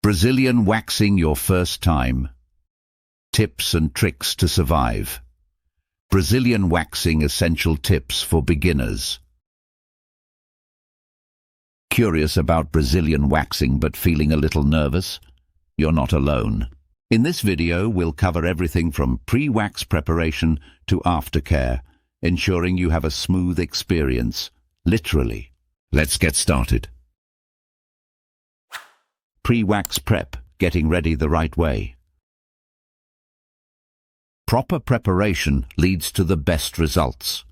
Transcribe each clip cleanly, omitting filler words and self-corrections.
Brazilian waxing your first time. Tips and tricks to survive. Brazilian waxing essential tips for beginners. Curious about Brazilian waxing but feeling a little nervous? You're not alone. In this video, we'll cover everything from pre-wax preparation to aftercare, ensuring you have a smooth experience, literally. Let's get started. Pre-wax prep, getting ready the right way. Proper preparation leads to the best results.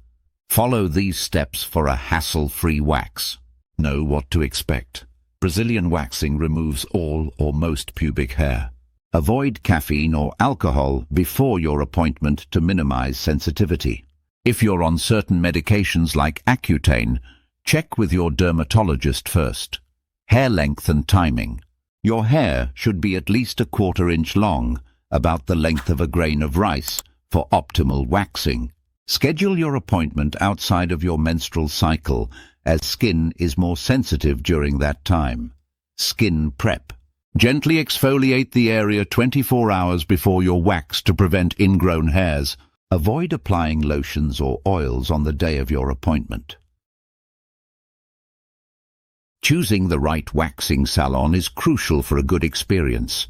Follow these steps for a hassle-free wax. Know what to expect. Brazilian waxing removes all or most pubic hair. Avoid caffeine or alcohol before your appointment to minimize sensitivity. If you're on certain medications like Accutane, check with your dermatologist first. Hair length and timing. Your hair should be at least a 1/4 inch long, about the length of a grain of rice, for optimal waxing. Schedule your appointment outside of your menstrual cycle, as skin is more sensitive during that time. Skin prep. Gently exfoliate the area 24 hours before your wax to prevent ingrown hairs. Avoid applying lotions or oils on the day of your appointment. Choosing the right waxing salon is crucial for a good experience.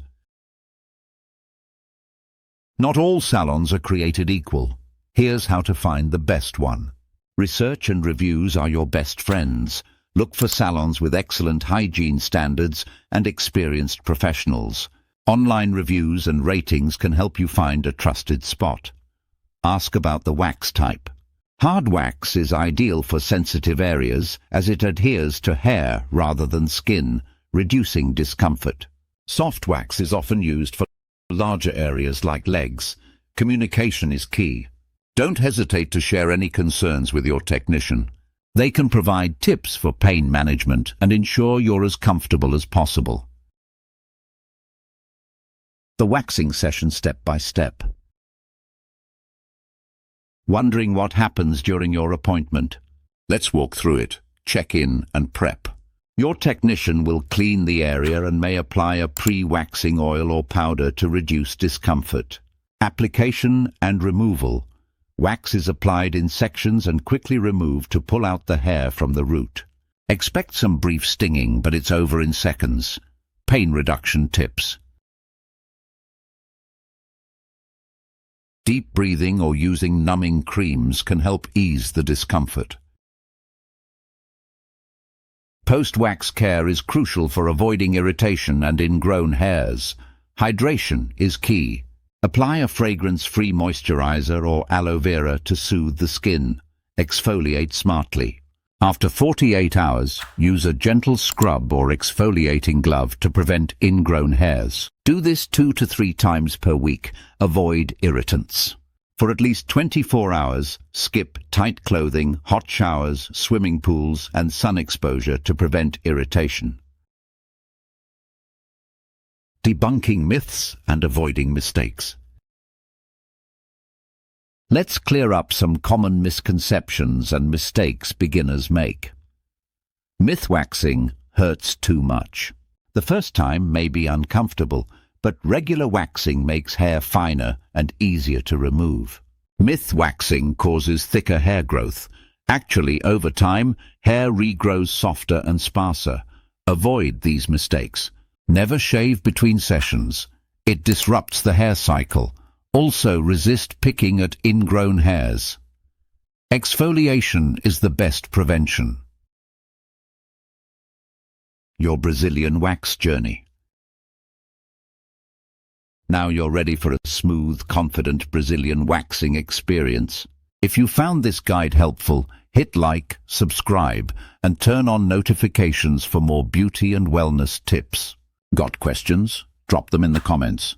Not all salons are created equal. Here's how to find the best one. Research and reviews are your best friends. Look for salons with excellent hygiene standards and experienced professionals. Online reviews and ratings can help you find a trusted spot. Ask about the wax type. Hard wax is ideal for sensitive areas as it adheres to hair rather than skin, reducing discomfort. Soft wax is often used for larger areas like legs. Communication is key. Don't hesitate to share any concerns with your technician. They can provide tips for pain management and ensure you're as comfortable as possible. The waxing session step by step. Wondering what happens during your appointment? Let's walk through it. Check in and prep. Your technician will clean the area and may apply a pre-waxing oil or powder to reduce discomfort. Application and removal. Wax is applied in sections and quickly removed to pull out the hair from the root. Expect some brief stinging, but it's over in seconds. Pain reduction tips. Deep breathing or using numbing creams can help ease the discomfort. Post-wax care is crucial for avoiding irritation and ingrown hairs. Hydration is key. Apply a fragrance-free moisturizer or aloe vera to soothe the skin. Exfoliate smartly. After 48 hours, use a gentle scrub or exfoliating glove to prevent ingrown hairs. Do this 2 to 3 times per week. Avoid irritants. For at least 24 hours, skip tight clothing, hot showers, swimming pools, and sun exposure to prevent irritation. Debunking myths and avoiding mistakes. Let's clear up some common misconceptions and mistakes beginners make. Myth waxing hurts too much. The first time may be uncomfortable, but regular waxing makes hair finer and easier to remove. Myth waxing causes thicker hair growth. Actually, over time, hair regrows softer and sparser. Avoid these mistakes. Never shave between sessions. It disrupts the hair cycle. Also, resist picking at ingrown hairs. Exfoliation is the best prevention. Your Brazilian wax journey. Now you're ready for a smooth, confident Brazilian waxing experience. If you found this guide helpful, hit like, subscribe, and turn on notifications for more beauty and wellness tips. Got questions? Drop them in the comments.